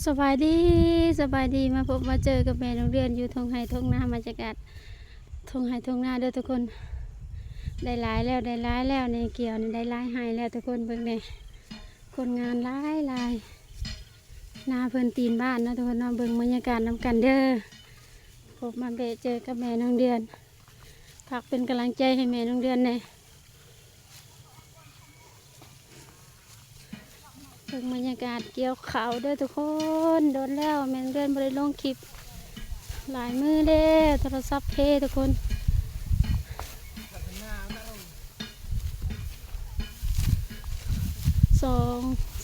สบายดีสบายดีมาพบมาเจอกับแม่โรงเรียนอยู่ทงไห้ทงนามาจากาศทงไห้ทงนาเด้อทุกคนได้หลายแล้วในเกี่ยวนี่ได้หลายไห้แล้วทุกคนเบิ่งเนี่ยคนงานหลายนาเพิ่นตีนบ้านนะทุกคนนอนเบิ่งบรรยากาศนำกันเด้อพบมาเจอกับแม่โรงเรียนฝากเป็นกำลังใจให้แม่โรงเรียนเนี่ยเบิ่งบรรยากาศเกี่ยวเขาเด้อทุกคนโดนแล้วแม่โรงเรียนบ่ได้ลงคลิปหลายมือเด้อโทรศัพท์เพทุกคน2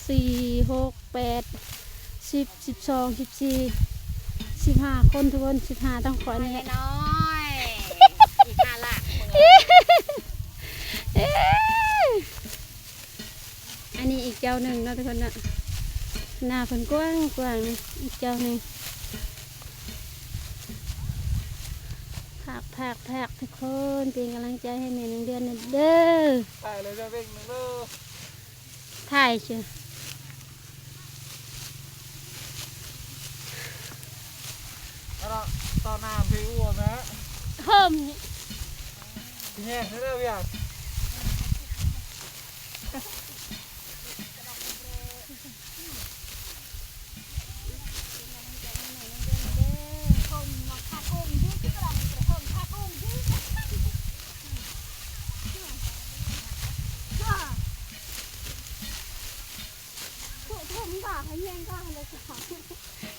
4 6 8 10 12 14 15 คนทุกคน15ต้องขอเนี่ยน้อยอีก5 ละอันนี้อีกเจ้าหนึ่งนะทุกคนนะหน้าเพิ่นกว้างนะอีกเจ้าหนึ่งผักทุกคนเป็นกำลังใจให้แม่โรงเรียนนะเด้อถ่ายเลยจะเร่งหนึ่งเด้อถ่ายเชียวแล้วตอนน้ำพี่อ้วนนะเพิ่มแห้งได้แล้วอย่าง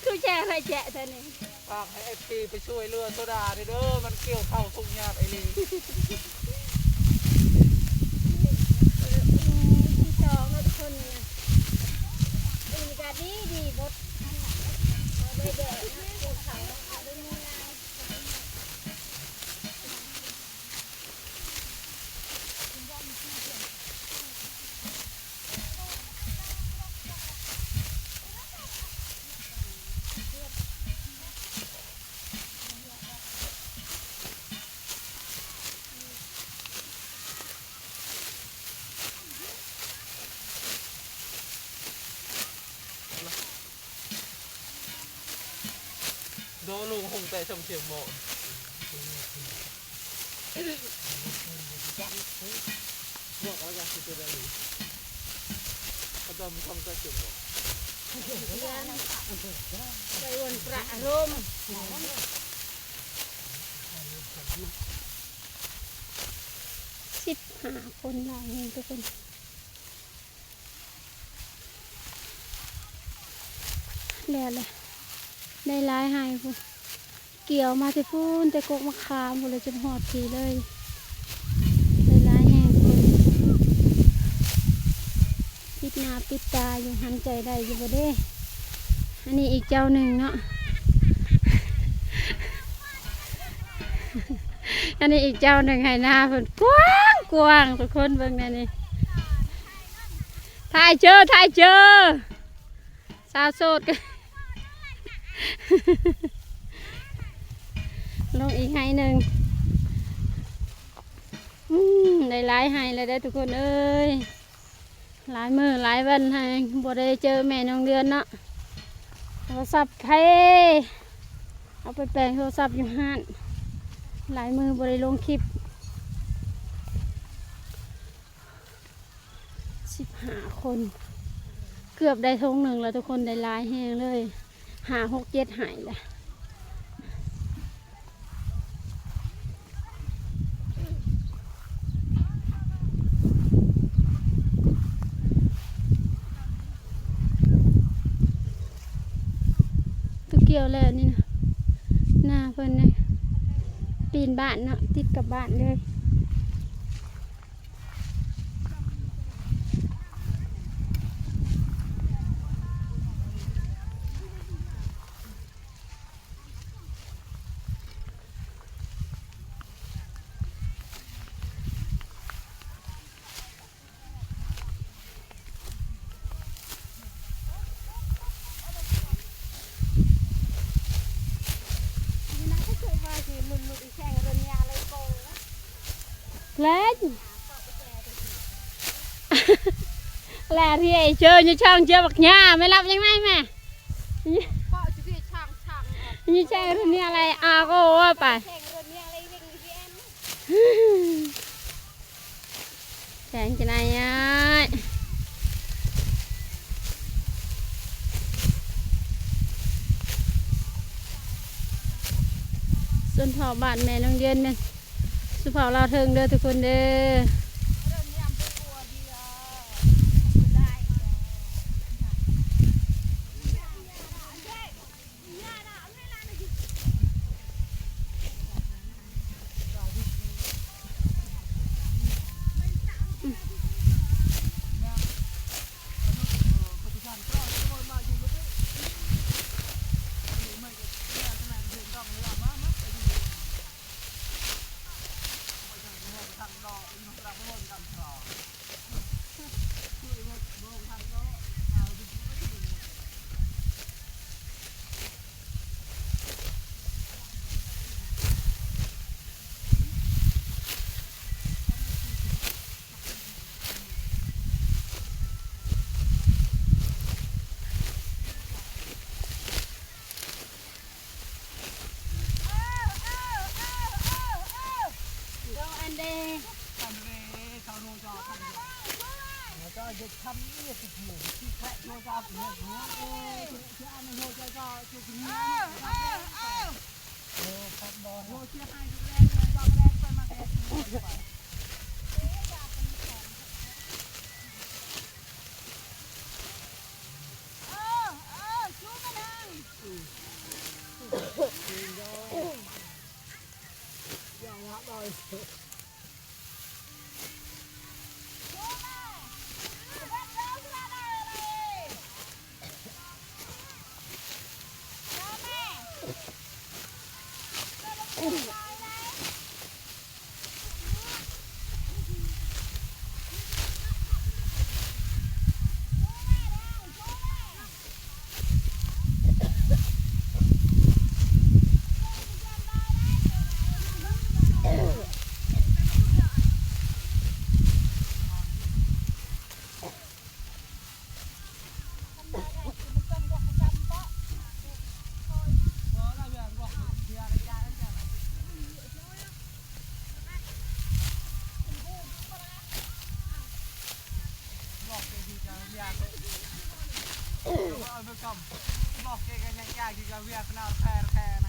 คือแจอะไรแจเธอเนี่ยฝากให้ไอ้ปีไปช่วยเรือโซดาเด้อมันเกี่ยวเข้าทุ่งหญ้าไอ้ลีที่สองนะทุกคนเนี่ยบรรยากาศดีบดได้แดดนะภูเขาได้เมื่อยโดนลุงหงแต่ชมเชียงโมบอกแล้วกันคือตัวเดียวเขาจะมีความใจเชียงโมไปวนประรม15 คนหลายเองทุกคนแล้วเลยได้หลายหายพุ่นเกี่ยวมาที่พูนแต่กกมะขามพุ่นเลยจนหอดทีเลยได้หลายแห่งคนปิดหน้าปิดตาอยู่หันใจได้อยู่บ่เด้อันนี้อีกเจ้าหนึ่งเนาะอันนี้อีกเจ้าหนึ่งให้หน้าเพิ่นกว้างทุกคนเบิ่งนั่นนี่ถ่ายเจอสาวโสดกันลงอีกให้หนึ่งได้หลายให้เลยได้ทุกคนเอ้ยหลายมือหลายวันให้บ่ได้เจอแม่น้องเดือนเนาะโทรศัพท์เอาไปแปลงโทรศัพท์อยู่ห้านหลายมือบ่ได้ลงคลิป15 คนเกือบได้ทงหนึ่งแล้วทุกคนได้หลายแห้งเลย5 6 7หายแหละตุเกี่ยวแล้วนี่นะหน้าเพิ่นเนี่ยปีนบ้านเนาะติดกับบ้านเลยเล่นแหล่ที่ไอ้เจออยู่ช่องเจอบักหญ้าไม่รับยังไงแม่ เปาะจะพี่ช่างช่าง นี่ใช่รุ่นนี้อะไรอาก็ว่าไป แข่งรถเนี่ยอะไรวิ่งเวียน แข่งจะไหนอ่ะส่วนเผาบ้านแม่น้องเดือนเนี่ยสุเผาเราวเทิงเด้อทุกคนเด้อ เริ่มยำไปกลัวดีได้ บอกเกกันยังยากที่จะเวียดนามแค่ไหน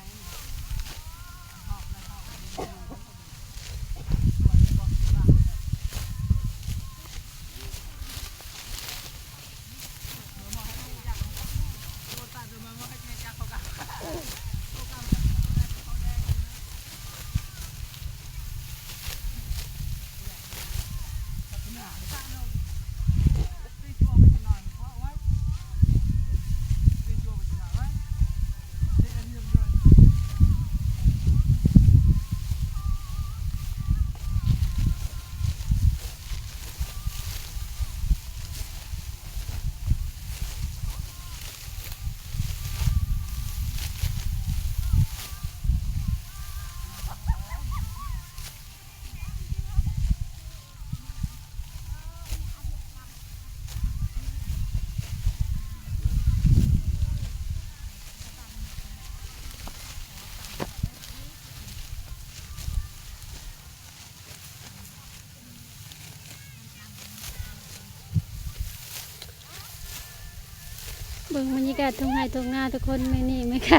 เบิ่งบรรยากาศทุ่งไร่ทุ่งนาทุกคนไม่นี่ไม่ไกล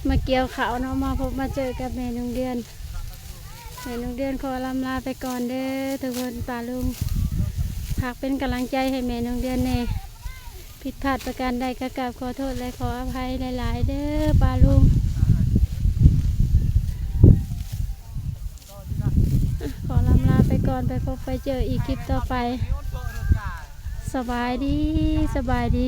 มาเกี่ยวเขาวเนาะมาพบมาเจอกับแม่น้องเดือนแม่น้องเดือนขอลำลาไปก่อนเด้อทุกคนป้าลุงหากเป็นกำลังใจให้แม่น้องเดือนแน่ผิดพลาดประการใดก็กราบขอโทษและขออภัยหลายๆเด้อป้าลุงขอลำลาไปก่อนไปพบไปเจออีกคลิปต่อไปสบายดีสบายดี